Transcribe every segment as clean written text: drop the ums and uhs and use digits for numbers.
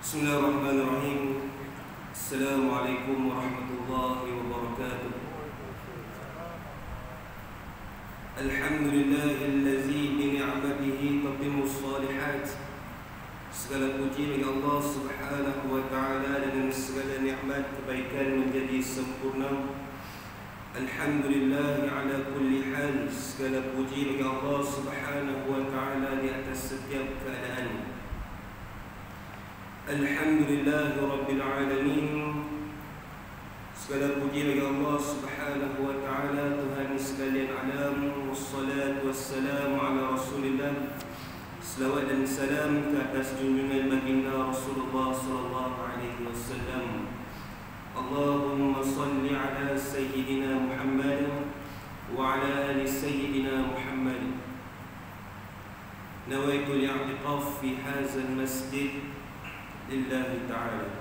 Bismillahirrahmanirrahim. Assalamualaikum warahmatullahi wabarakatuh. Alhamdulillahillazi bini'matihi tatimmus shalihat. Segala puji bagi Allah Subhanahu wa taala dengan segala nikmat kebaikan menjadi sempurna. Alhamdulillah ala kulli hal. Segala puji bagi Allah Subhanahu wa taala di atas setiap keadaan. Alhamdulillah Rabbil Alamin. Segala puji bagi Allah Subhanahu wa ta'ala, Tuhan sekalian alam. Wassalatu wassalamu ala Rasulillah. Selawat dan salam ke atas junjungan baginda Rasulullah sallallahu alaihi wasallam. Allahumma salli ala Sayyidina Muhammad wa ala ali Sayyidina Muhammad. Nawaitu al-i'tiqaf fi hadzal masjid lillahi ta'ala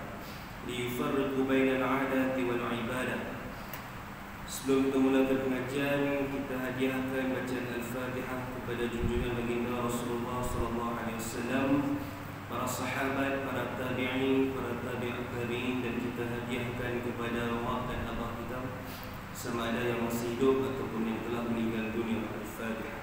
liyufarriqu bainal 'adati wal 'ibadah. Sebelum kita mulakan pengajian, kita hadiahkan bacaan Al-Fatihah kepada junjungan baginda Rasulullah sallallahu alaihi wasallam, para sahabat, para tabi'in, para tabi'ut tabi'in, dan kita hadiahkan kepada mak dan abah kita sama ada yang masih hidup ataupun yang telah meninggal dunia. Al-Fatihah.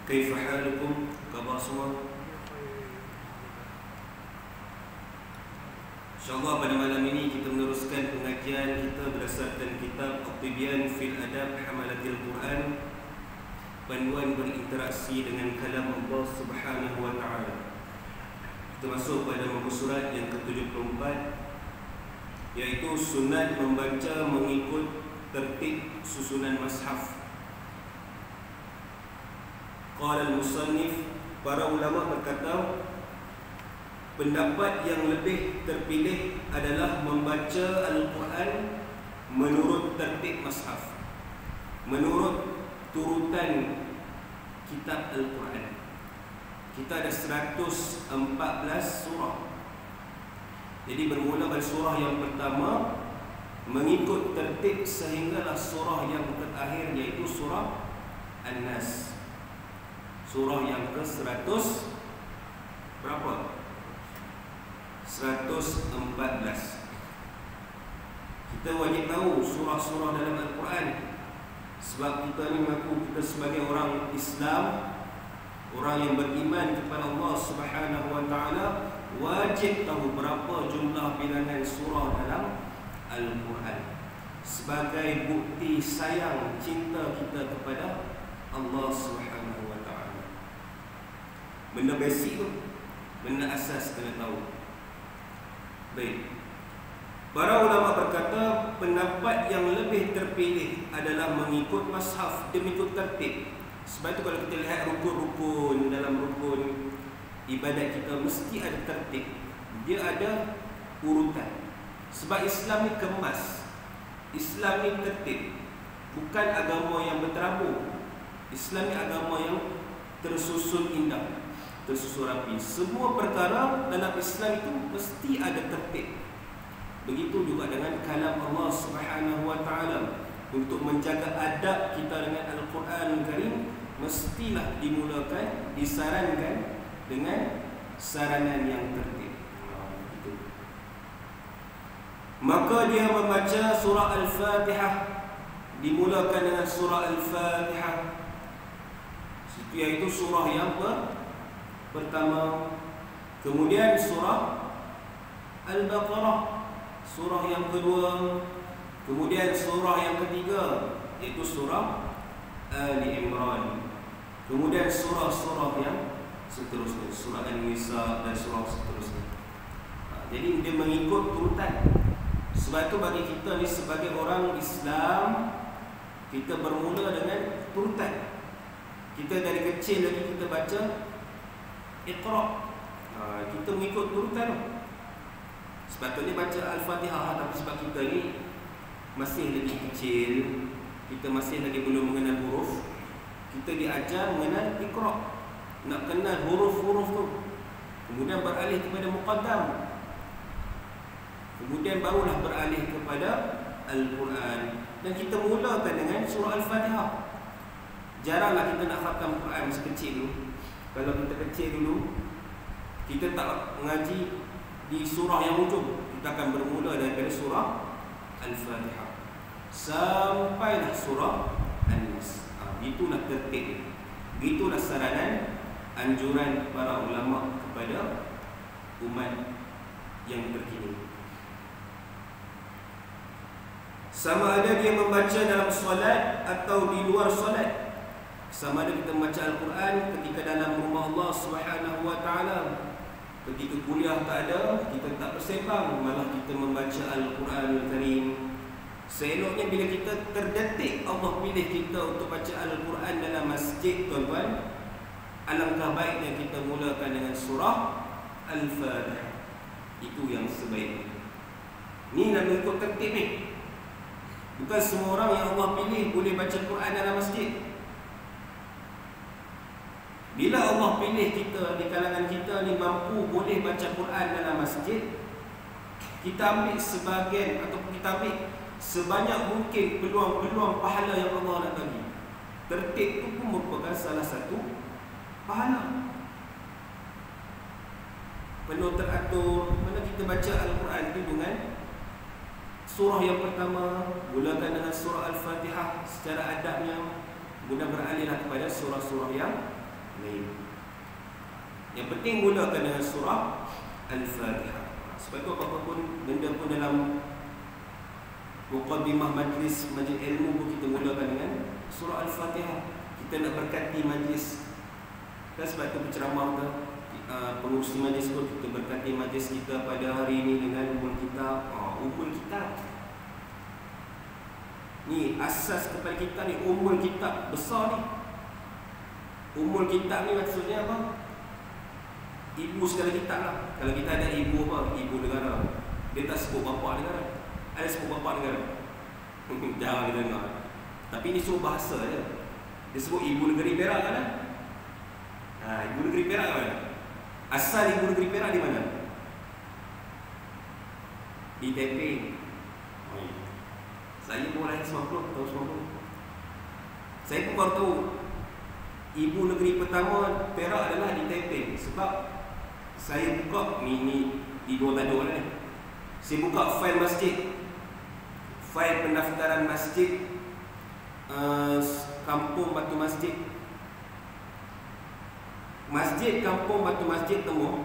Kaifa halukum? Khabar semua? InsyaAllah pada malam ini kita meneruskan pengajian kita berdasarkan kitab At-Tibyan fil Adab Hamalatil Quran, panduan berinteraksi dengan kalam Allah Subhanahu wa ta'ala. Kita masuk pada muka surat yang ke-74, iaitu sunat membaca mengikut tertib susunan mushaf. Qala al-musannif, para ulama berkata pendapat yang lebih terpilih adalah membaca Al-Quran menurut tertib mushaf, menurut turutan kitab Al-Quran. Kita ada 114 surah. Jadi bermula dari surah yang pertama mengikut tertib sehinggalah surah yang terakhir, iaitu surah An-Nas. Surah yang ke-100 berapa? 114. Kita wajib tahu surah-surah dalam Al-Quran, sebab kita ni mengaku kita sebagai orang Islam, orang yang beriman kepada Allah Subhanahu wa ta'ala, wajib tahu berapa jumlah bilangan surah dalam Al-Quran, sebagai bukti sayang cinta kita kepada Allah Subhanahu. Benda basic tu, benda asas kena tahu. Baik. Para ulama berkata pendapat yang lebih terpilih adalah mengikut mushaf, dia mengikut tertib. Sebab itu kalau kita lihat rukun-rukun dalam rukun ibadat kita mesti ada tertib. Dia ada urutan. Sebab Islam ni kemas, Islam ni tertib. Bukan agama yang berterabur. Islam ni agama yang tersusun indah, tersusun rapi. Semua perkara dalam Islam itu mesti ada tertib. Begitu juga dengan kalam Allah Subhanahu wa ta'ala. Untuk menjaga adab kita dengan Al-Quran Karim, mestilah dimulakan, disarankan dengan saranan yang tertib. Maka dia membaca surah Al-Fatihah, dimulakan dengan surah Al-Fatihah, iaitu surah yang pertama. Kemudian surah Al-Baqarah, surah yang kedua. Kemudian surah yang ketiga, iaitu surah Ali Imran. Kemudian surah-surah yang seterusnya, surah An-Nisa dan surah seterusnya. Jadi dia mengikut turutan. Sebab itu bagi kita ni sebagai orang Islam, kita bermula dengan turutan. Kita dari kecil lagi kita baca Iqra. Kita mengikut turutan. Sepatutnya baca Al-Fatihah, tapi sebab kita ni masih lagi kecil, kita masih lagi belum mengenal huruf, kita diajar mengenal Iqra, nak kenal huruf-huruf tu, kemudian beralih kepada Muqaddam, kemudian barulah beralih kepada Al-Quran. Dan kita mulakan dengan surah Al-Fatihah. Jaranglah kita nak khatam Quran masa kecil dulu. Kalau kita kecil dulu, kita tak mengaji di surah yang ujung, kita akan bermula daripada surah Al-Fatihah sampailah surah An-Nas. Itulah tertib, itulah saranan, anjuran para ulama kepada umat yang terkini. Sama ada dia membaca dalam solat atau di luar solat, sama ada kita membaca Al-Quran ketika dalam rumah Allah Subhanahu wa ta'ala, ketika kuliah tak ada, kita tak bersembang, malah kita membaca Al-Quranul Karim. Seeloknya bila kita terdetik Allah pilih kita untuk baca Al-Quran dalam masjid, tuan-tuan, alangkah baiknya kita mulakan dengan surah Al-Fatihah. Itu yang sebaiknya. Ni nak ikut tertib ni. Bukan semua orang yang Allah pilih boleh baca Quran dalam masjid. Bila Allah pilih kita di kalangan kita ni mampu boleh baca Quran dalam masjid, kita ambil sebahagian ataupun kita ambil sebanyak mungkin peluang-peluang pahala yang Allah nak bagi. Tertib itu pun merupakan salah satu pahala. Penuh teratur. Mana kita baca Al-Quran itu dengan surah yang pertama, mulakan dengan surah Al-Fatihah secara adabnya, kemudian beralihlah kepada surah-surah yang lain. Yang penting mulakan dengan surah Al-Fatihah. Sebab itu apa-apa pun benda pun dalam muqaddimah majlis ilmu pun kita mulakan dengan surah Al-Fatihah. Kita nak berkati majlis. Dan sebab itu berceramah ke pengurusi majlis pun kita berkati majlis kita pada hari ini dengan umul kitab. Umul kitab ni asas kepada kita ni, umul kitab besar ni. Umul kitab ni maksudnya apa? Ibu segala kitab lah. Kalau kita ada ibu apa? Ibu negara. Dia tak sebut bapa negara. Ada sebut bapa negara? Jarang kita dengar. Tapi ni suruh bahasa je. Dia sebut ibu negeri Perak kan? Ibu negeri Perak kan? Asal ibu negeri Perak di mana? Di Taipei. Saya pun lahir 90, tahun 90. Saya pun baru tahu ibu negeri pertama Perak adalah di Taipei. Sebab saya buka ni di dua tajuk ni. Saya buka fail masjid, fail pendaftaran masjid Kampung Batu Masjid. Masjid Kampung Batu Masjid Temu,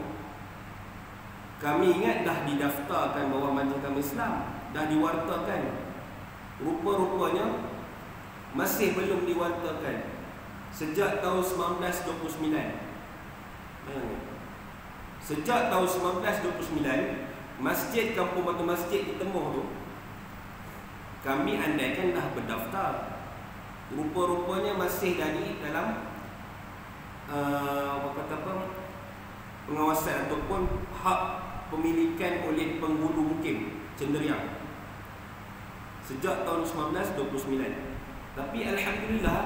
kami ingat dah didaftarkan bawah Majlis Agama Islam, dah diwartakan. Rupa-rupanya masih belum diwartakan sejak tahun 1929. Sejak tahun 1929, Masjid Kampung Batu Masjid di Temuh tu, kami andaikan dah berdaftar. Rupa-rupanya masih dari dalam pengawasan ataupun hak pemilikan oleh penghulu mukim Cenderiang sejak tahun 1929. Tapi alhamdulillah,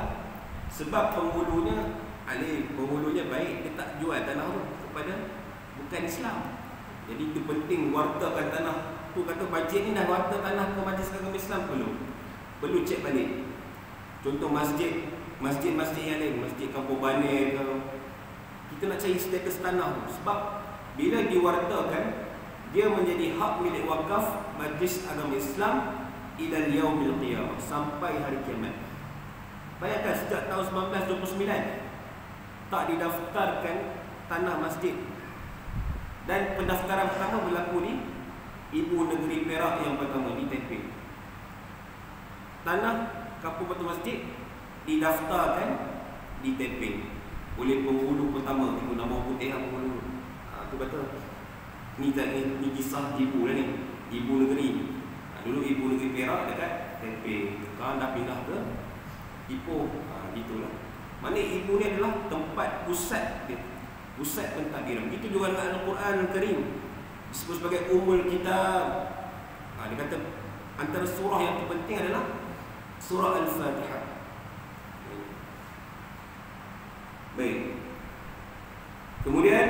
sebab penghulunya alim, penghulunya baik, dia tak jual tanah tu kepada bukan Islam. Jadi itu penting wartakan tanah tu. Kata bajet ni dah warta tanah ke Majlis Agama Islam, perlu cek balik. Contoh masjid-masjid yang lain, masjid Kampung Banir ke, kita nak cari status tanah tu. Sebab bila diwartakan, dia menjadi hak milik wakaf Majlis Agama Islam ila yaumil qiyamah, sampai hari kiamat. Bayangkan sejak tahun 1929 tak didaftarkan tanah masjid. Dan pendaftaran pertama berlaku di Ibu Negeri Perak yang pertama di Taipei. Tanah Kampung Batu Masjid didaftarkan di Taipei oleh penghulu pertama, ibu nama putih penghulu. Tu kata ni kisah ibu lah ni, Ibu Negeri. Dulu Ibu Negeri Perak dekat Taipei, sekarang dah pindah ke Ipoh. Gitulah. Mana ibu ni adalah tempat pusat dia, pusat pentadbiran. Itu juga dengan Al-Quran Al-Karim. disebut sebagai Ummul Kitab. Dia kata antara surah yang terpenting adalah surah Al-Fatihah. Baik. Kemudian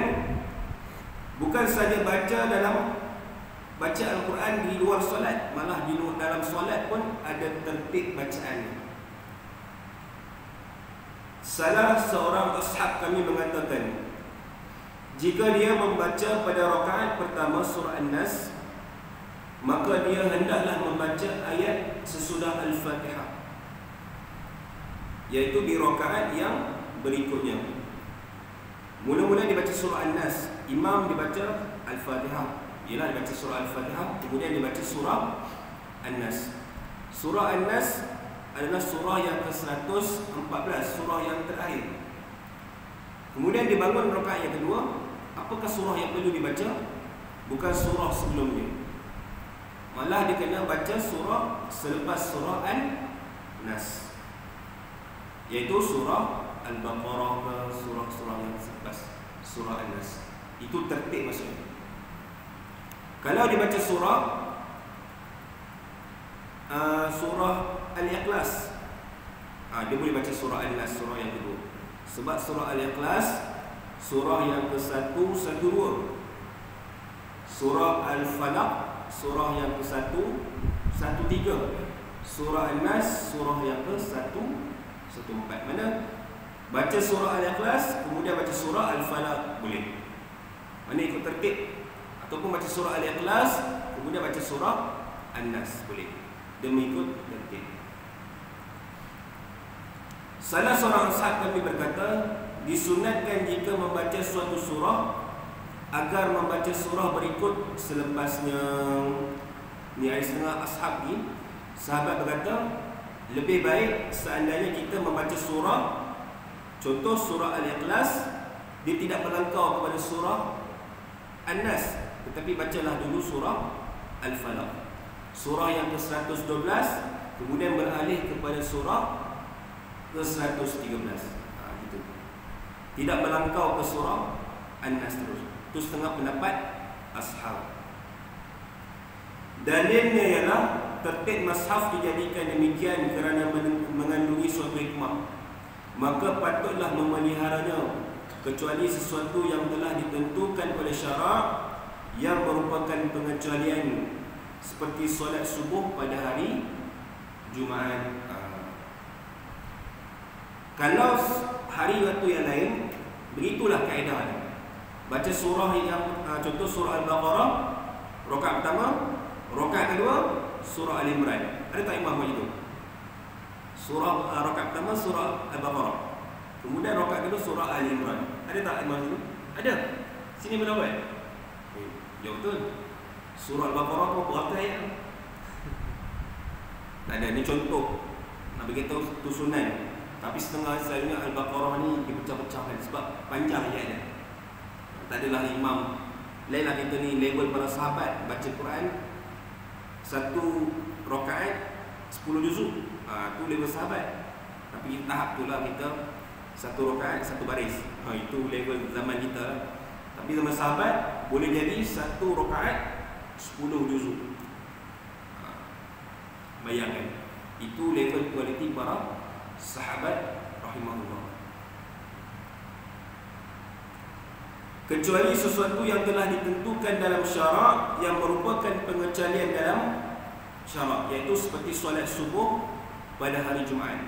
bukan saja baca Al-Quran di luar solat, malah di dalam solat pun ada tertib bacaan. Salah seorang ashab kami mengatakan, jika dia membaca pada rakaat pertama surah An-Nas, maka dia hendaklah membaca ayat sesudah Al-Fatihah, iaitu di rakaat yang berikutnya. Mula-mula dibaca surah An-Nas, imam dibaca Al-Fatihah, ialah dibaca surah Al-Fatihah, kemudian dibaca surah An-Nas. Surah An-Nas adalah surah yang ke-114, surah yang terakhir. Kemudian dibangun rakaat yang kedua. Apakah surah yang perlu dibaca? Bukan surah sebelumnya, malah dia kena baca surah selepas surah An-Nas, iaitu surah Al-Baqarah ke surah-surah yang selepas surah An-Nas. Itu tertib maksudnya. Kalau dibaca surah Al-Ikhlas, dia boleh baca surah An-Nas, surah yang kedua. Sebab surah Al-Ikhlas surah yang ke-112, surah Al-Falaq surah yang ke-113, surah An-Nas surah yang ke-114. Mana baca surah Al-Ikhlas kemudian baca surah Al-Falaq boleh. Mana ikut tertib, ataupun baca surah Al-Ikhlas kemudian baca surah An-Nas boleh. Demi ikut tertib. Salah seorang ashab kami berkata, disunatkan jika membaca suatu surah agar membaca surah berikut selepasnya. Ni ada setengah ashab ni, sahabat berkata, lebih baik seandainya kita membaca surah, contoh surah Al-Ikhlas, dia tidak melangkau kepada surah An-Nas, tetapi bacalah dulu surah Al-Falaq, surah yang ke-112, kemudian beralih kepada surah ke-113. Gitu. Tidak melangkau ke surah An-Nas terus. Itu setengah pendapat ashab. Dalilnya ialah tertib mushaf dijadikan demikian kerana mengandungi suatu hikmah. Maka patutlah memeliharanya, kecuali sesuatu yang telah ditentukan oleh syarak yang merupakan pengecualian, seperti solat subuh pada hari Jumaat. Kalau hari waktu yang lain, begitulah kaedah. Baca surah yang contoh surah Al-Baqarah rakaat pertama, rakaat kedua surah Al-Imran. Ada tak imam buat itu? Surah rakaat pertama surah Al-Baqarah, kemudian rakaat kedua surah Al-Imran. Ada tak imam itu? Ada. Sini mana buat? Ya betul. Surah Al-Baqarah berapa ayat? Tak ada. Ni contoh. Nak beritahu tu sunan. Tapi setengah selalunya Al-Baqarah ni dipecah-pecahkan sebab panjang ayatnya. Tak adalah imam. Lainlah kita ni level para sahabat baca Quran satu rakaat 10 juzuk. Tu level sahabat. Tapi tahap itulah kita satu rakaat satu baris. Itu level zaman kita. Tapi zaman sahabat boleh jadi satu rakaat 10 juzuk. Bayangkan. Itu level kualiti para sahabat rahimahullah. Kecuali sesuatu yang telah ditentukan dalam syarak yang merupakan pengecualian dalam syarak, iaitu seperti solat subuh pada hari Jumaat.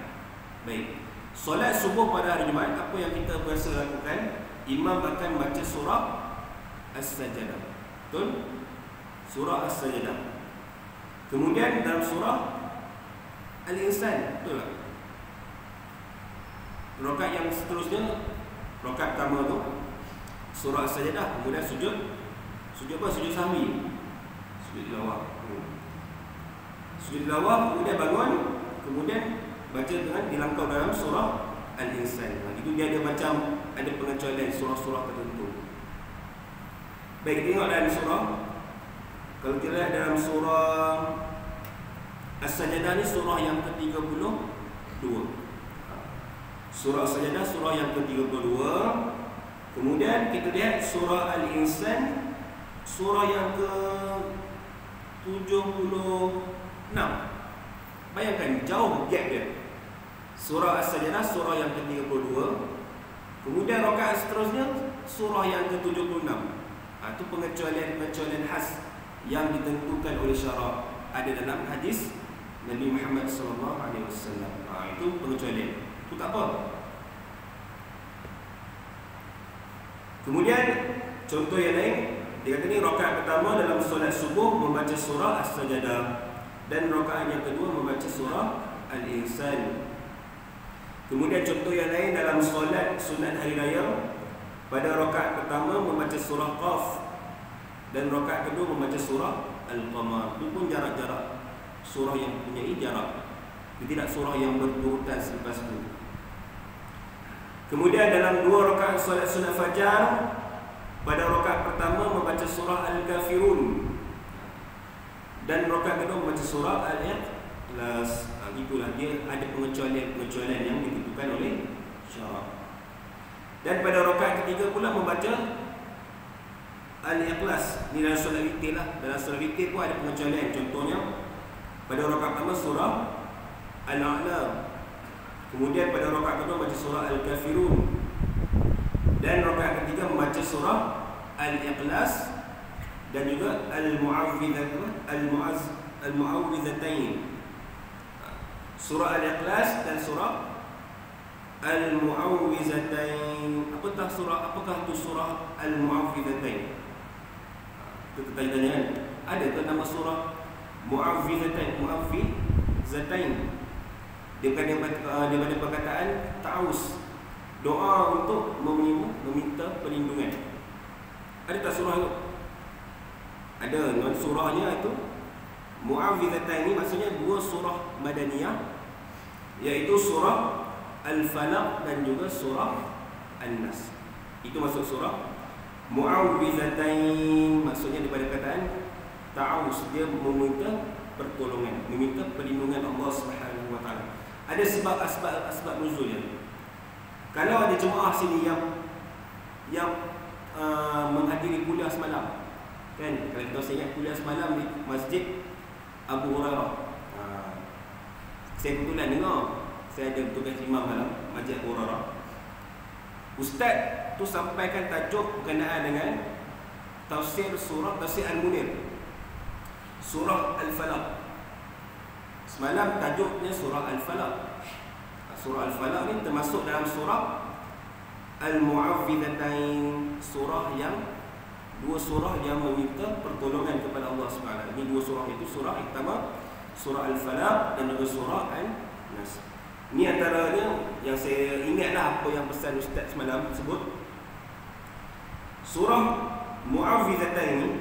Baik, solat subuh pada hari Jumaat, apa yang kita biasa lakukan? Imam akan baca surah As-Sajdah. Betul? Surah As-Sajdah. Kemudian dalam surah Al-Insan, betul tak? Rakaat yang seterusnya, rakaat pertama tu surah As-Sajdah, kemudian sujud. Sujud apa? Sujud sahwi. Sujud tilawah. Sujud tilawah, kemudian bangun, kemudian baca dengan dilangkau dalam surah Al-Insan. Itu dia ada macam ada pengecualian surah-surah tertentu. Baik, tengok dalam surah. Kalau kita lihat dalam surah As-Sajdah ni surah yang ke-32. Surah As-Sajdah surah yang ke-32. Kemudian kita lihat surah Al-Insan surah yang ke 76. Bayangkan jauh gap dia. Surah As-Sajdah surah yang ke-32. Kemudian rakaat seterusnya surah yang ke-76. Itu pengecualian khas yang ditentukan oleh syarak, ada dalam hadis Nabi Muhammad SAW. Itu pengecualian. Itu tak apa. Kemudian contoh yang lain, dia kata ni rakaat pertama dalam solat subuh membaca surah As-Sajdah, dan rakaat yang kedua membaca surah Al-Insan. Kemudian contoh yang lain dalam solat sunat hari raya, pada rakaat pertama membaca surah Qaf, dan rakaat kedua membaca surah Al-Qamar. Itu pun jarak-jarak surah yang mempunyai jarak, tidak surah yang berturutan selepas itu. Kemudian dalam dua rakaat solat sunat fajar, pada rakaat pertama membaca surah Al-Kafirun, dan rakaat kedua membaca surah Al-Ikhlas. Itulah dia, ada pengecualian yang ditentukan oleh syarak. Dan pada rakaat ketiga pula membaca Al-Ikhlas. Ini dalam solat witir lah. Dalam solat witir pun ada pengecualian. Contohnya pada rakaat pertama surah Al-A'la, kemudian pada rakaat kedua membaca surah Al-Kafirun, dan rakaat ketiga membaca surah Al-Ikhlas dan juga Al-Mu'awwidhatain. Surah Al-Ikhlas dan surah Al-Mu'awwidhatain. Apakah itu surah Al-Mu'awwidhatain? Itu tanya-tanya kan? Ada ke nama surah Mu'awwidhatain? Daripada perkataan ta'awuz, doa untuk meminta perlindungan. Ada tak surah itu? Ada. Surahnya itu Mu'awwidhatain ini maksudnya dua surah Madaniyah, iaitu surah Al-Falaq dan juga surah An-Nas. Itu masuk surah Mu'awwidhatain. Maksudnya daripada perkataan ta'awuz, dia meminta pertolongan, meminta perlindungan Allah Subhanahu wa taala. Ada sebab nuzulnya. Kalau ada jemaah sini yang menghadiri kuliah semalam, kan, kalau kita ingat kuliah semalam di Masjid Abu Hurairah. Saya kebetulan dengar, saya ada bertugas imam dalam Masjid Abu Hurairah. Ustaz tu sampaikan tajuk berkenaan dengan tafsir Al-Munir, surah Al-Falaq. Semalam tajuknya surah Al-Falaq. Surah Al-Falaq ni termasuk dalam surah Al-Mu'awwidhatain, dua surah yang meminta pertolongan kepada Allah SWT. Ini dua surah itu, surah pertama surah Al-Falaq dan juga surah Al-Nas. Ini antaranya yang saya ingatlah apa yang pesan Ustaz semalam sebut. Surah Mu'awwidhatain ini,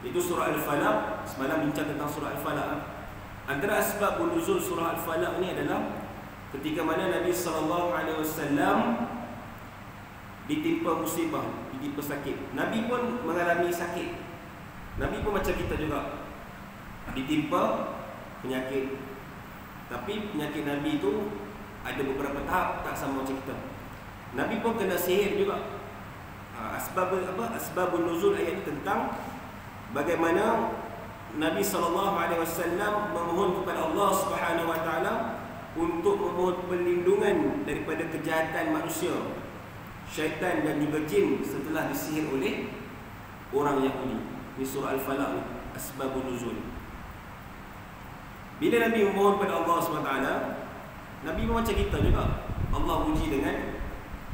itu surah Al-Falaq. Semalam bincang tentang surah Al-Falaq. Antara asbab nuzul surah Al-Falaq ini adalah ketika mana Nabi SAW ditimpa musibah, ditimpa sakit. Nabi pun mengalami sakit. Nabi pun macam kita juga, ditimpa penyakit. Tapi penyakit Nabi itu ada beberapa tahap, tak sama macam kita. Nabi pun kena sihir juga. Asbabun nuzul ayat ini tentang bagaimana Nabi SAW memohon kepada Allah Subhanahu wa taala untuk memohon perlindungan daripada kejahatan manusia, syaitan dan juga jin setelah disihir oleh orang Yahudi. Ini surah Al-Falaq, asbabun nuzul. Bila Nabi memohon kepada Allah SWT, Nabi pun macam kita juga. Allah uji dengan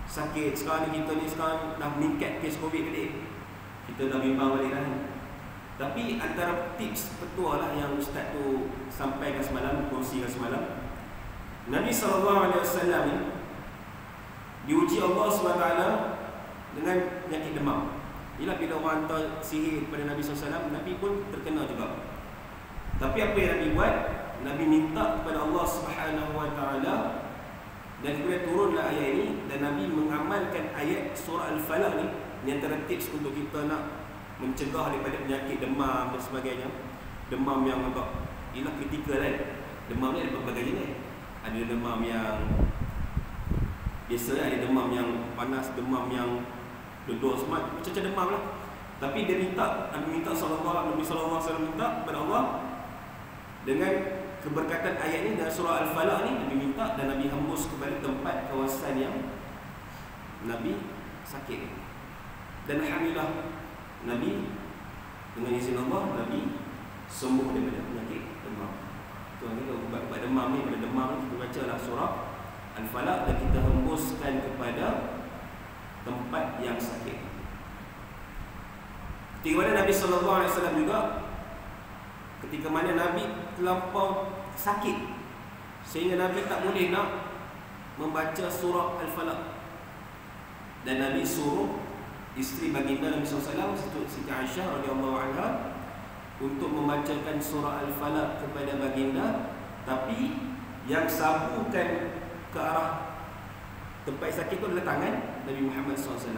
sakit. Sekarang ni kita ni sekarang dah meningkat kes COVID balik. Kita dah bimbang balik dah. Tapi antara tips petua lah yang Ustaz tu sampaikan semalam, kongsikan semalam, Nabi SAW ni diuji Allah SWT dengan penyakit demam. Ialah bila orang hantar sihir kepada Nabi SAW, Nabi pun terkena juga. Tapi apa yang Nabi buat? Nabi minta kepada Allah SWT, dan kemudian turunlah ayat ini, dan Nabi mengamalkan ayat surah Al-Falaq ni. Ini antara tips untuk kita nak mencegah daripada penyakit demam dan sebagainya. Demam yang agak ialah kritikal kan. Demam ni ada berbagai jenis. Ada demam yang biasa, ada demam yang panas, demam yang dodol semua, macam-macam demam lah. Tapi dia minta, Nabi sallallahu alaihi wasallam minta kepada Allah dengan keberkatan ayat ini dan surah Al-Falaq ni. Nabi minta dan Nabi hembus kepada tempat kawasan yang Nabi sakit. Dan alhamdulillah Nabi dengan izin Allah, Nabi sembuh daripada penyakit demam. Tuan kita ubat demam ni, pada demam ni kita bacalah surah Al-Falaq dan kita hembuskan kepada tempat yang sakit. Ketika mana Nabi SAW juga, ketika mana Nabi terlampau sakit sehingga Nabi tak boleh nak membaca surah Al-Falaq, dan Nabi suruh isteri baginda Nabi SAW, Siti Aisyah radhiyallahu anha, untuk membacakan surah Al-Falaq kepada baginda, tapi yang sapukan ke arah tempat sakit itu adalah tangan Nabi Muhammad SAW.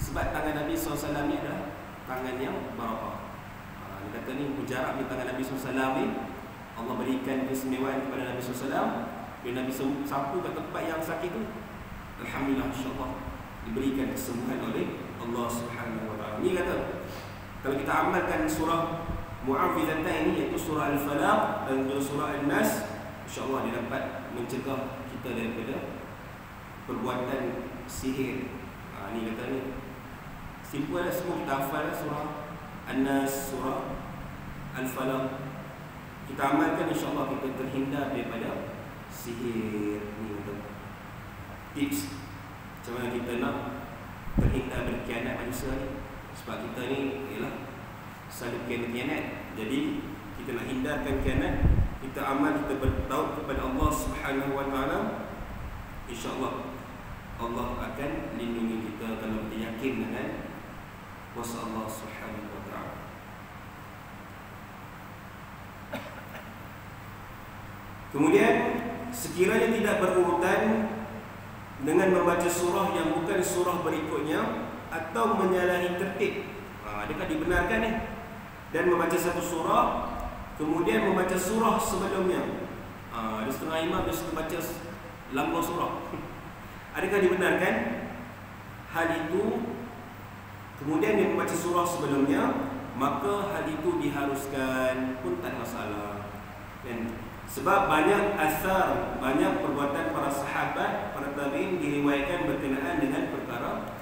Sebab tangan Nabi SAW ni adalah tangan yang barakah. Dia kata ni jarak di tangan Nabi SAW ni, Allah berikan keistimewaan kepada Nabi SAW. Bila Nabi sapu ke tempat yang sakit tu, alhamdulillah, insyaAllah diberikan kesembuhan oleh Allah Subhanahu Wa Taala. Ni kata, kalau kita amalkan surah Mu'awwidhatain ini, iaitu surah Al-Falaq dan juga surah An-Nas, insyaAllah dia dapat mencegah kita daripada perbuatan sihir. Ni kata ni simple lah, semua kita hafal surah An-Nas, surah Al-Falaq. Kita amalkan, insyaAllah kita terhindar daripada sihir. Ni kata tips macam mana kita nak terhindar dari khianat manusia ni. Sebab kita ni ialah selalu khianat. Jadi kita nak hindarkan khianat, kita amal, kita bertaubat kepada Allah Subhanahu Wa Taala, insya-Allah Allah akan lindungi kita kalau kita yakin dengan kuasa Allah Subhanahu Wa Taala. Kemudian sekiranya tidak berurutan dengan membaca surah yang bukan surah berikutnya atau menyalahi tertib, adakah dibenarkan ni? Dan membaca satu surah kemudian membaca surah sebelumnya. Ada setengah imam dia suka baca lambung surah. Adakah dibenarkan hal itu? Kemudian dia membaca surah sebelumnya, maka hal itu diharuskan, pun tak masalah. Dan sebab banyak asar, banyak perbuatan para sahabat, para tabi'in diriwayatkan berkenaan dengan perkara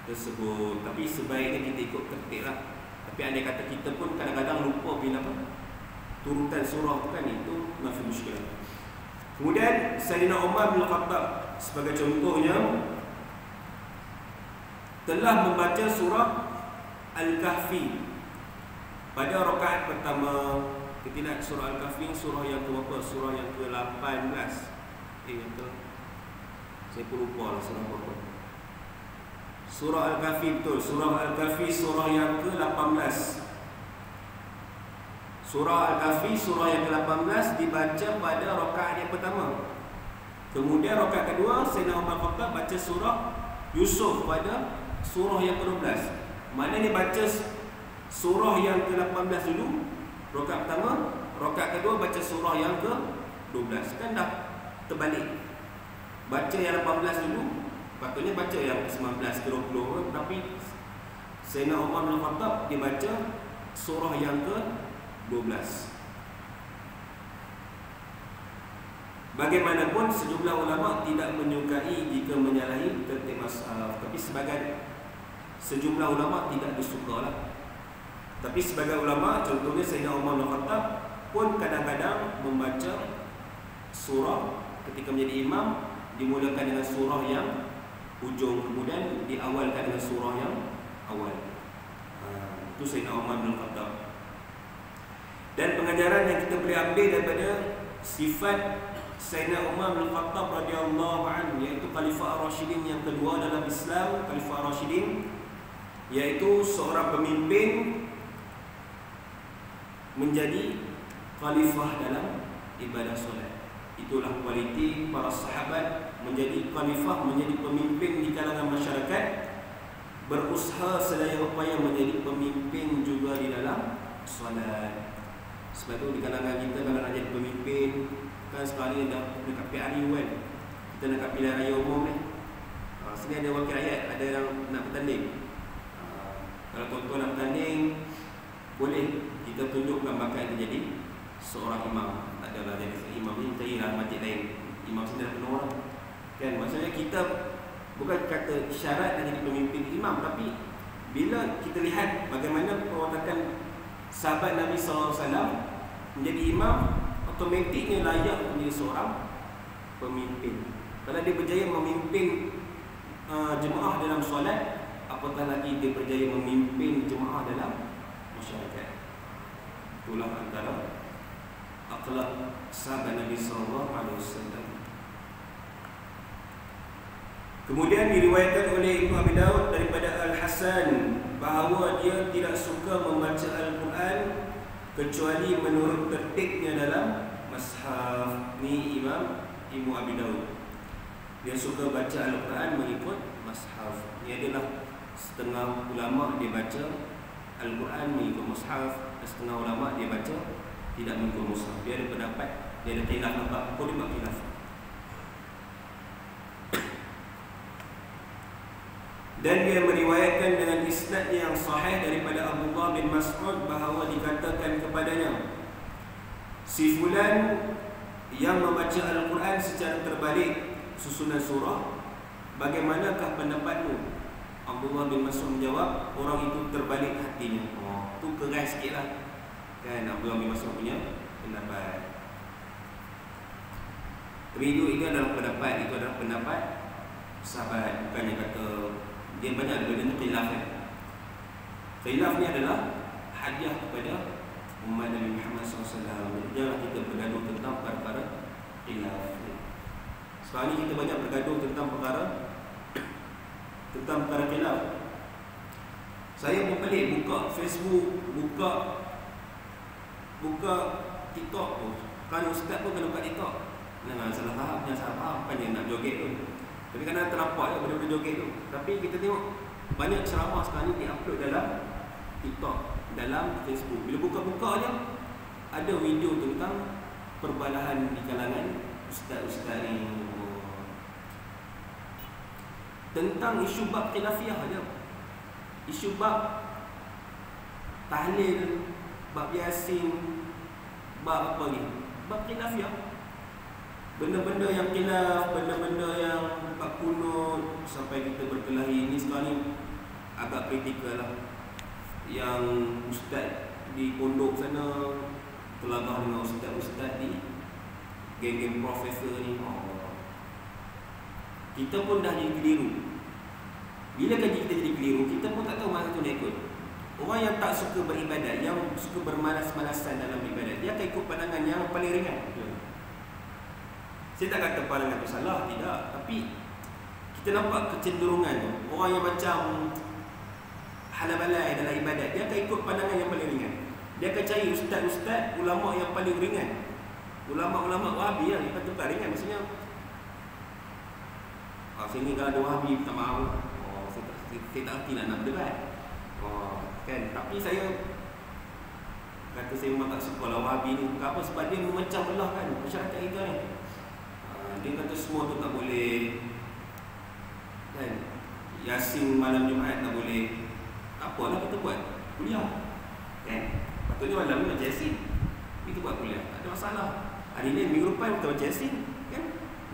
tersebut. Tapi sebaiknya kita ikut tertib lah. Tapi andai kata kita pun kadang-kadang lupa bila apa turutan surah tu kan, itu masih muskilah. Kemudian Sayyidina Umar bin Khattab sebagai contohnya telah membaca surah Al-Kahfi pada rakaat pertama. Kita lihat surah Al-Kahfi, surah yang ke-berapa? Surah yang ke-18. Saya pun lupa lah surah berapa. Surah Al-Kahfi, betul. Surah Al-Kahfi, surah yang ke-18. Surah Al-Kahfi, surah yang ke-18 dibaca pada rakaat yang pertama. Kemudian rakaat kedua, Sayyidina Umar Khattab baca surah Yusuf pada surah yang ke-12. Maknanya baca surah yang ke-18 dulu rakaat pertama, rakaat kedua baca surah yang ke-12. Kan dah terbalik. Baca yang 18 dulu, patutnya baca yang ke-19 ke-20, tapi Sayyidina Umar bin Khattab dia baca surah yang ke-12. Bagaimanapun sejumlah ulama tidak menyukai jika menyalahi tertib mushaf, tapi sejumlah ulama tidak disukalah. Tapi sebagai ulama, contohnya Sayyidina Umar bin Khattab pun kadang-kadang membaca surah ketika menjadi imam, dimulakan dengan surah yang ujung, kemudian diawalkan dengan surah yang awal. Itu Sayyidina Umar bin Khattab. Dan pengajaran yang kita boleh ambil daripada sifat Sayyidina Umar bin Khattab radhiyallahu anhu, iaitu Khalifah Ar-Rasyidin yang kedua dalam Islam, Khalifah Ar-Rasyidin, iaitu seorang pemimpin menjadi khalifah dalam ibadah solat. Itulah kualiti para sahabat, menjadi khalifah, menjadi pemimpin di kalangan masyarakat, berusaha sedaya upaya menjadi pemimpin juga di dalam solat. Sebab itu di kalangan kita kalau nak jadi pemimpin, kan sekali dah dekat PRU kan, kita nak kat pilihan raya umum ni, sini ada wakil rakyat, ada yang nak bertanding. Kalau tuan-tuan nak bertanding, boleh kita tunjukkan bakat kita jadi seorang imam. Tak adalah jadi imam ni carilah masjid lain. Imam sini dah penuh orang. Kan maksudnya kita bukan kata syarat nak jadi pemimpin imam, tapi bila kita lihat bagaimana perwatakan sahabat Nabi SAW menjadi imam, automatiknya layak menjadi seorang pemimpin. Kalau dia berjaya memimpin jemaah dalam solat, apatah lagi dia berjaya memimpin jemaah dalam masyarakat. Itulah antara akhlak sahabat Nabi SAW. Kemudian diriwayatkan oleh Ibnu Abi Daud daripada Al-Hasan bahawa dia tidak suka membaca Al-Quran kecuali menurut tertibnya dalam mushaf. Ni Imam Ibnu Abi Daud. Dia suka baca Al-Quran mengikut mushaf. Ini adalah setengah ulama dia baca Al-Quran mengikut mushaf, setengah ulama dia baca tidak mengikut mushaf. Dia ada pendapat, dia ada khilaf nampak, kau dia buat khilaf. Dan dia meriwayatkan dengan isnad yang sahih daripada Abdullah bin Mas'ud bahawa dikatakan kepadanya, si fulan yang membaca Al-Quran secara terbalik susunan surah, bagaimanakah pendapatmu? Abdullah bin Mas'ud menjawab, orang itu terbalik hatinya. Tu keras sikit lah, kan, Abdullah bin Mas'ud punya pendapat. Tapi itu adalah pendapat sahabat, bukannya kata dia banyak benda khilaf. Khilaf ni adalah hadiah kepada umat Nabi Muhammad SAW. Janganlah kita bergaduh tentang perkara khilaf. Sekarang ni kita banyak bergaduh tentang perkara khilaf. Saya pun pelik buka Facebook, buka TikTok pun. Kan ustaz pun kena buka TikTok. Jangan salah faham, bukannya nak joget tu. Tapi kadang ternampak je benda-benda joget tu. Tapi kita tengok banyak ceramah sekarang ni di-upload dalam TikTok, dalam Facebook. Bila buka-buka je ada video tentang perbalahan di kalangan ustaz-ustaz ni, tentang isu bab khilafiyah aja. Isu bab tahlil, bab yasin, bab apa ni? Bab khilafiyah. Benda-benda yang khilaf, benda-benda yang bab kunut, sampai kita berkelahi. Ini sekarang ni agak kritikal lah. Yang ustaz di pondok sana kelabah dengan ustaz-ustaz di geng-geng profesor ni. Kita pun dah jadi keliru. Bila kaji kita jadi keliru, kita pun tak tahu mana tu nak ikut. Orang yang tak suka beribadat, yang suka bermalas-malasan dalam ibadat, dia akan ikut pandangan yang paling ringan. Saya tak kata pandangan itu salah, tidak. Tapi kita nampak kecenderungan tu. Orang yang macam halabalai dalam ibadat, dia akan ikut pandangan yang paling ringan. Dia akan cari ustaz-ustaz, ulama yang paling ringan. Ulama-ulama Wahabi lah, dia kata ringan. Maksudnya sini kalau ada Wahabi, minta maaf. Saya tak erti nak berdebat. Kan? Tapi saya kata saya memang tak suka lah Wahabi ni. Kenapa? Sebab dia memecah belah kan masyarakat kita ni. Dia kata semua tu tak boleh, kan? Yasin malam Jumaat tak boleh. Tak apalah kita buat kuliah, kan? Patutnya malam ni baca Yasin, kita buat kuliah, tak ada masalah. Hari ni minggu depan kita baca Yasin, kan?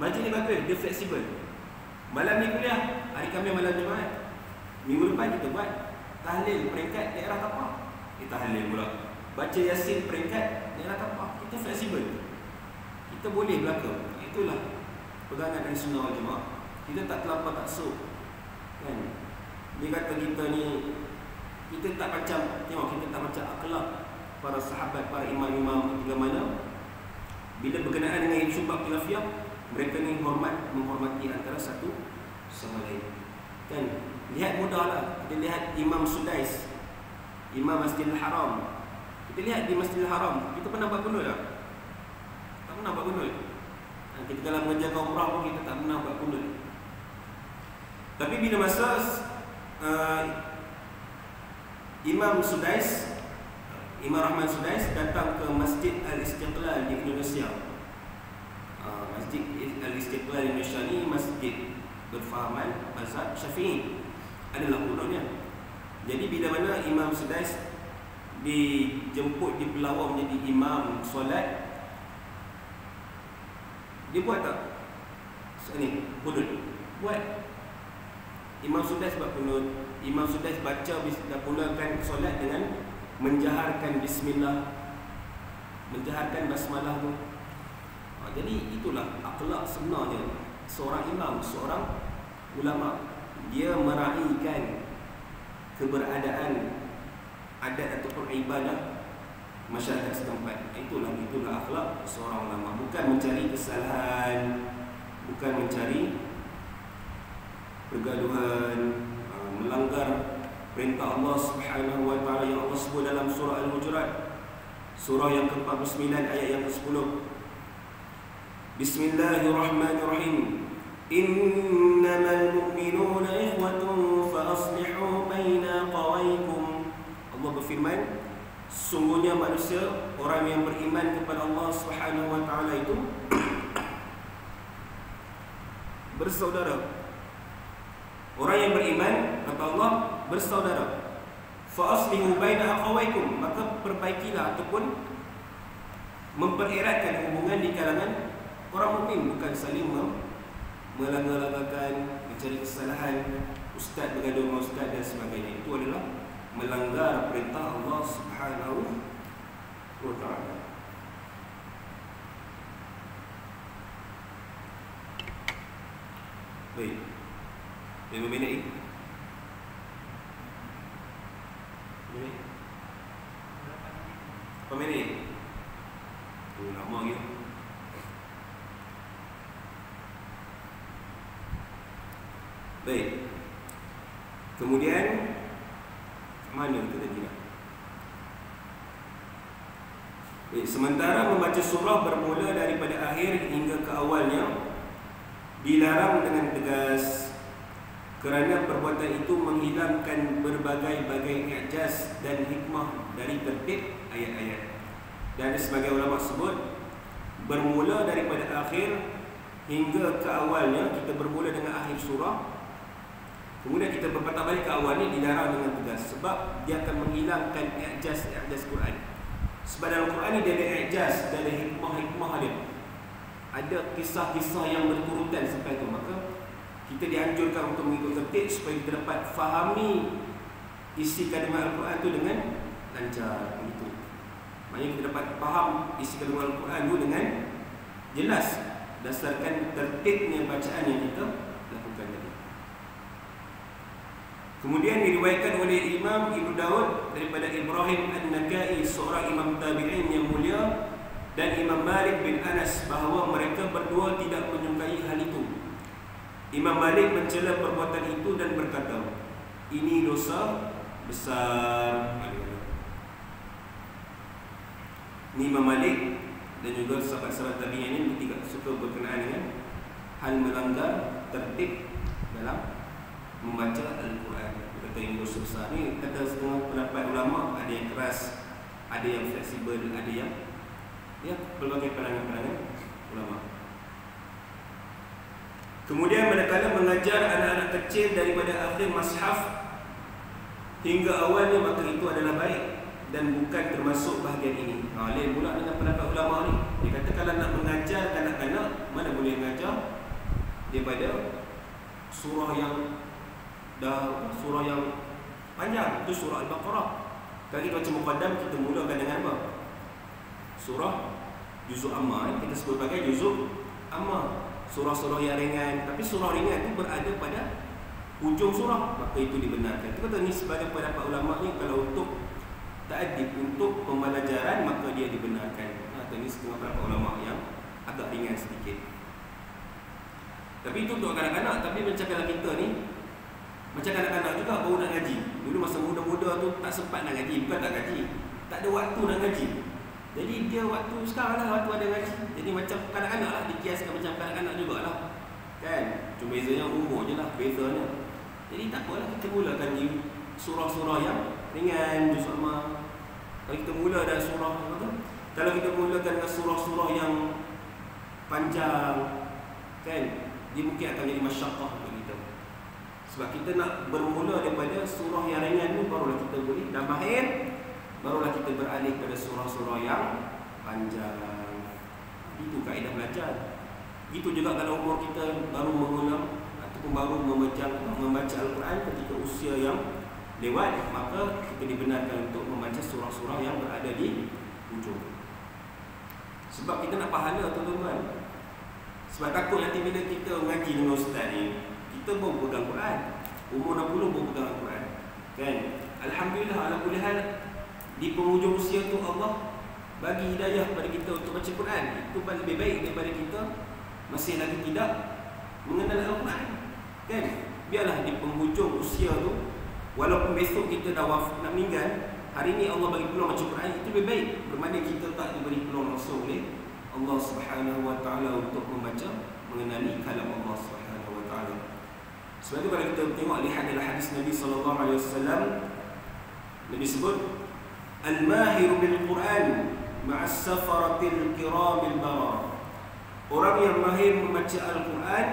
Majlis ni bagus, dia fleksibel. Malam ni kuliah, hari Khamis malam Jumaat. Minggu depan kita buat tahlil peringkat daerah Tapah, kita tahlil pula. Baca Yasin peringkat daerah Tapah, kita fleksibel. Kita boleh belaka. Itulah pegangan dari Sunnah wal Jamaah. Kita tak terlampau taksub, kan? Dia kata kita ni, kita tak macam, tengok, kita tak macam akhlak para sahabat, para imam-imam ketiga mana. Bila berkenaan dengan isu bab khilafiyah, mereka ni menghormati antara satu sama lain, kan? Lihat mudahlah, kita lihat Imam Sudais, Imam Masjidil Haram. Kita lihat di Masjidil Haram, kita pernah buat kunut tak? Tak pernah buat kunut. Kita kalau mengerjakan umrah pun kita tak pernah buat kunut. Tapi bila masa Imam Sudais, Imam Rahman Sudais datang ke Masjid Al-Istiqlal di Indonesia. Masjid Al-Istiqlal di Indonesia ni masjid berfahaman mazhab Syafi'i, adalah kunutnya. Jadi bila mana Imam Sudais dijemput di Pelawar menjadi imam solat, dia buat tak? Ni, kunut. Buat. Imam Sudais buat kunut. Imam Sudais baca mulakan solat dengan menjaharkan bismillah, menjaharkan basmalah tu. Jadi itulah akhlak sebenarnya seorang imam, seorang ulama. Dia meraihkan keberadaan adat ataupun ibadah masyarakat setempat. Itulah akhlak seorang ulama. Bukan mencari kesalahan, bukan mencari pergaduhan, melanggar perintah Allah Subhanahu wa taala yang Allah sebut dalam surah Al-Hujurat, surah yang ke-49 ayat yang ke-10. Bismillahirrahmanirrahim. Innamal mu'minuna ikhwatun fa aslihu baina qawaikum. Allah berfirman, sungguhnya manusia, orang yang beriman kepada Allah Subhanahu wa taala itu bersaudara. Orang yang beriman, kata Allah, bersaudara. Fa aslihu baina aqwaikum, maka perbaikilah ataupun mempereratkan hubungan di kalangan orang mukmin, bukan saling melanggar-langgarkan, mencari kesalahan, ustaz bergaduh dengan ustaz dan sebagainya. Itu adalah melanggar perintah Allah Subhanahu wa taala. Baik. 5 minit. Berapa minit? Lama lagi. Baik. Kemudian mana kita tadi nak? Baik, sementara membaca surah bermula daripada akhir hingga ke awalnya dilarang dengan tegas, kerana perbuatan itu menghilangkan berbagai-bagai i'jaz dan hikmah dari tertib ayat-ayat. Dan sebagai ulama sebut, bermula daripada akhir hingga ke awalnya, kita bermula dengan akhir surah, kemudian kita berpatah balik ke awal ni, dilarang dengan tegas, sebab dia akan menghilangkan i'jaz Quran. Sebab dalam Quran ni dia ada i'jaz, dia ada hikmah-hikmah dia, ada kisah-kisah yang berturutan sampai tu. Maka kita dianjurkan untuk mengikut tertib supaya kita dapat fahami isi kandungan Al-Quran tu dengan lancar, begitu. Maknanya kita dapat faham isi kandungan Al-Quran tu dengan jelas berdasarkan tertibnya bacaan yang kita lakukan tadi. Kemudian diriwayatkan oleh Imam Ibnu Daud daripada Ibrahim An-Nakai, seorang imam tabi'in yang mulia, dan Imam Malik bin Anas, bahawa mereka berdua tidak menyukai hal itu. Imam Malik mencela perbuatan itu dan berkata, ini dosa besar. Ini Imam Malik dan juga sahabat-sahabat tabi'in ini tidak suka berkenaan dengan hal melanggar tertib dalam membaca Al-Quran. Kata ini dosa besar. Ini kata setengah pendapat ulama, ada yang keras, ada yang fleksibel, ada yang pelbagai pandangan-pandangan ulama. Kemudian manakala mengajar anak-anak kecil daripada akhir mushaf hingga awalnya, maka itu adalah baik dan bukan termasuk bahagian ini. Lain pula dengan pendapat ulama ni. Dia kata kalau nak mengajar kanak-kanak, mana boleh mengajar daripada surah yang panjang, itu surah Al-Baqarah. Kalau kita baca muqaddam, kita mulakan dengan apa? Surah juzuk amma, kita sebut sebagai juzuk amma, surah-surah yang ringan. Tapi surah ringan itu berada pada hujung surah, maka itu dibenarkan. Itu kata ni sebagai pendapat ulama ni, kalau untuk ta'adib, untuk pembelajaran, maka dia dibenarkan. Kata ni setengah pendapat ulama yang agak ringan sedikit. Tapi itu untuk kanak-kanak. Tapi macam kalau kita ni, macam kanak-kanak juga baru nak ngaji. Dulu masa muda-muda tu tak sempat nak ngaji, bukan tak ngaji, tak ada waktu nak ngaji. Jadi dia waktu sekarang lah, waktu ada ngaji. Jadi macam kanak-kanak lah, dikiaskan macam kanak-kanak jugalah, kan? Cuma bezanya umur je lah bezanya. Jadi tak apalah, kita mulakan surah-surah yang ringan, juz amma. Kalau kita mula dari surah apa? Kalau kita mulakan dengan surah-surah yang panjang, kan, dia mungkin akan jadi masyaqqah bagi kita. Sebab kita nak bermula daripada surah yang ringan tu, baru barulah kita boleh, dah mahir, barulah kita beralih pada surah-surah yang panjang. Itu kaedah belajar. Itu juga kalau umur kita baru mengulang ataupun baru membaca Al-Quran ketika usia yang lewat, maka kita dibenarkan untuk membaca surah-surah yang berada di ujung. Sebab kita nak pahala, tuan-tuan. Sebab takut nanti bila kita mengaji dengan ustaz ni, kita baru pegang Quran, umur 60 baru pegang Al-Quran, kan? Alhamdulillah, ala kulli hal, di penghujung usia tu Allah bagi hidayah kepada kita untuk baca Quran. Itu lebih baik daripada kita masih lagi tidak mengenal Al-Quran, kan? Biarlah di penghujung usia tu, walaupun besok kita dah nak meninggal, hari ni Allah bagi peluang baca Quran, itu lebih baik bermakna kita tak diberi peluang langsung oleh Allah Subhanahu wa taala untuk membaca, mengenali kalam Allah Subhanahu wa taala. Sebab itu kalau kita tengok lihat dalam hadis Nabi sallallahu alaihi wasallam, Nabi sebut al-mahir bil Quran ma'as safaratil kiramil bararah. Orang yang mahir membaca Al-Quran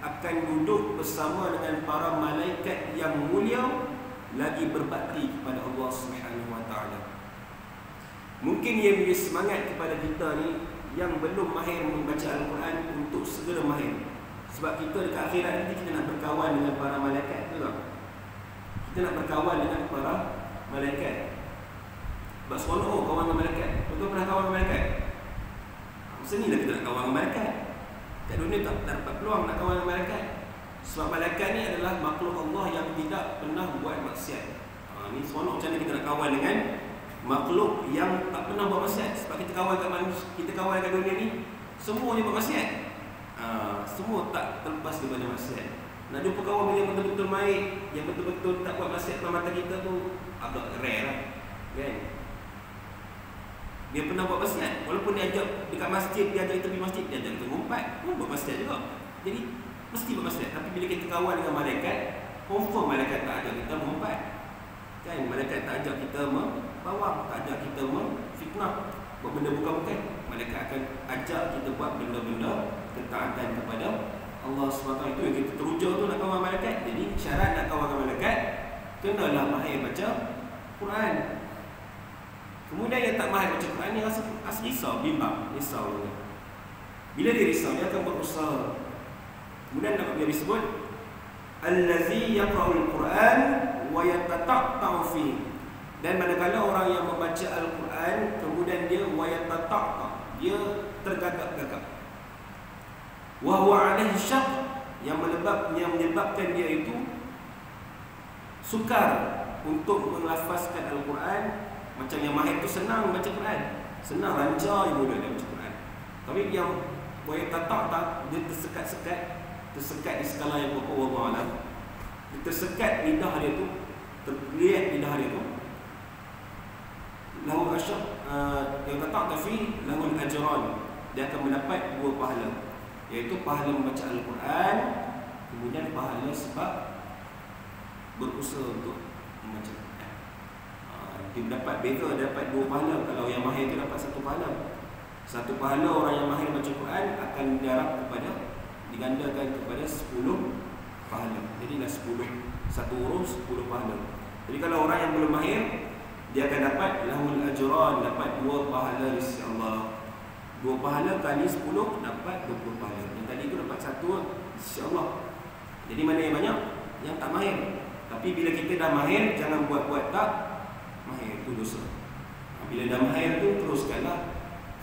akan duduk bersama dengan para malaikat yang mulia, lagi berbakti kepada Allah Subhanahu wa taala. Mungkin ia beri semangat kepada kita ni yang belum mahir membaca Al-Quran untuk segera mahir. Sebab kita dekat akhirat nanti kita nak berkawan dengan para malaikat, betul tak? Kita nak berkawan dengan para malaikat. Sebab seronok kawan dengan malaikat. Betul pernah kawan dengan malaikat? Masa ni lah kita nak kawan dengan malaikat. Kat dunia tak dapat peluang nak kawan dengan malaikat. Sebab malaikat ni adalah makhluk Allah yang tidak pernah buat maksiat. Ni seronok macam mana kita nak kawan dengan makhluk yang tak pernah buat maksiat. Sebab kita kawan kat manusia, kita kawan kat dunia ni, semuanya buat maksiat. Semua tak terlepas daripada maksiat. Nak jumpa kawan yang betul-betul baik, yang betul-betul tak buat maksiat dalam mata kita tu agak rare lah, kan? Dia pernah buat maksiat, walaupun dia ajak dekat masjid, dia ajak kita pergi masjid, dia ajak kita ngumpat, pun buat maksiat juga. Jadi mesti buat maksiat. Tapi bila kita kawan dengan malaikat, confirm malaikat tak ajak kita mengumpat, kan? Malaikat tak ajak kita membawang, tak ajak kita memfitnah, buat benda bukan-bukan. Malaikat akan ajak kita buat benda-benda ketaatan kepada Allah SWT. Itu yang kita teruja tu nak kawan malaikat. Jadi syarat nak kawan dengan malaikat, kenalah mahir baca Quran. Kemudian yang tak mahir baca Quran ni rasa risau, bimbang, risau. Bila dia risau, dia akan berusaha. Kemudian Nabi disebut allazi yaqra'ul Quran wa yatata'ta'u fihi. Dan manakala orang yang membaca Al-Quran kemudian dia wa yatata'ta', dia tergagap-gagap, wa huwa 'alaihi syaq, yang menyebabkan dia itu sukar untuk melafazkan Al-Quran. Macam yang mahir tu senang baca Quran, senang lancar je mudah dia baca Quran. Tapi yang boleh tak dia tersekat di skala yang berapa wallahu alam. Dia tersekat lidah dia tu, terlihat lidah dia tu. Lahu asyab yang tak fi lahu ajran, dia akan mendapat dua pahala, iaitu pahala membaca Al-Quran, kemudian pahala sebab berusaha untuk membaca. Dia dapat beza, dapat dua pahala. Kalau yang mahir tu dapat satu pahala. Satu pahala orang yang mahir baca Quran akan didarab kepada, digandakan kepada 10 pahala. Jadi dah 10, satu urus 10 pahala. Jadi kalau orang yang belum mahir, dia akan dapat lahul ajran, dapat dua pahala insya-Allah. Dua pahala kali 10 dapat 20 pahala. Yang tadi tu dapat satu insya-Allah. Jadi mana yang banyak? Yang tak mahir. Tapi bila kita dah mahir, jangan buat-buat tak mahir, itu dosa. Bila dah mahir tu, teruskanlah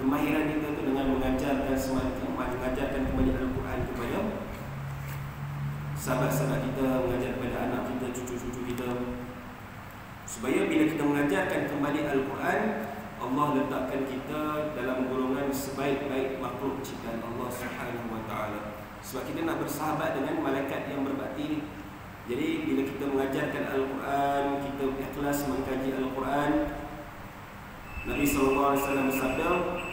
kemahiran kita tu dengan mengajarkan kembali Al-Quran kepada sahabat-sahabat kita, mengajar kepada anak kita, cucu-cucu kita, supaya bila kita mengajarkan kembali Al-Quran, Allah letakkan kita dalam golongan sebaik-baik makhluk ciptaan Allah Subhanahu wa taala. Sebab kita nak bersahabat dengan malaikat yang berbakti ni. Jadi bila kita mengajarkan Al-Quran, kita ikhlas mengkaji Al-Quran, Nabi SAW bersabda,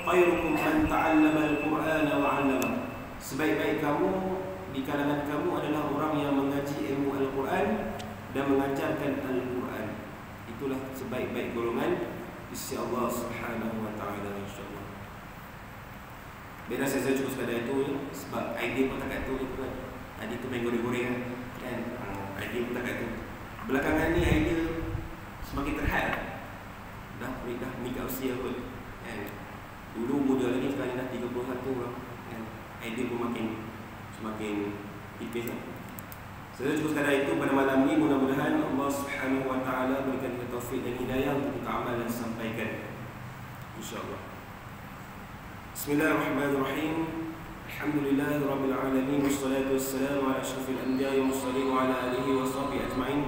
khairukum man ta'allama Al-Quran wa 'allama. Sebaik-baik kamu di kalangan kamu adalah orang yang mengaji ilmu Al-Quran dan mengajarkan Al-Quran. Itulah sebaik-baik golongan isi Allah Subhanahu wa taala, insya-Allah. Biar saya cukup sekadar itu ya, sebab idea pun tak kat tu kan. Idea tu main goreng-goreng kan. Idea pun tak kat tu. Belakangan ni idea semakin terhad. Dah meningkat usia kot kan. Dulu muda lagi, sekarang dah 31 lah kan. Idea pun semakin tipis lah. Saya cukup sekadar itu pada malam ini. Mudah-mudahan Allah Subhanahu Wa Taala berikan kita taufik dan hidayah untuk kita amal dan sampaikan, insya-Allah. Bismillahirrahmanirrahim. Alhamdulillahirabbil alamin, wassalatu wassalamu ala asyrafil anbiya'i wal mursalin wa ala alihi wa sahbihi ajma'in.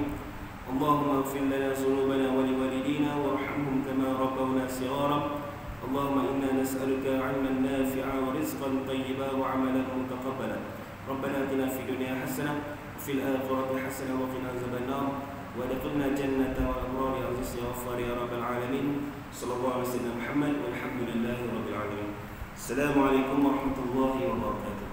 Allahumma ighfir lana dhunubana wa liwalidina warhamhum kama rabbawna shighara. Allahumma inna nas'aluka 'ilman nafi'a wa rizqan thayyiban wa 'amalan mutaqabbalan. Rabbana atina fid dunya hasanah wa fil akhirati hasanah wa qina adzaban nar wa adkhilna jannata wal abrar ya aziz ya ghaffar ya rabbal alamin. Sallallahu alaihi wasallam Muhammad walhamdulillahi rabbil alamin. Assalamualaikum warahmatullahi wabarakatuh.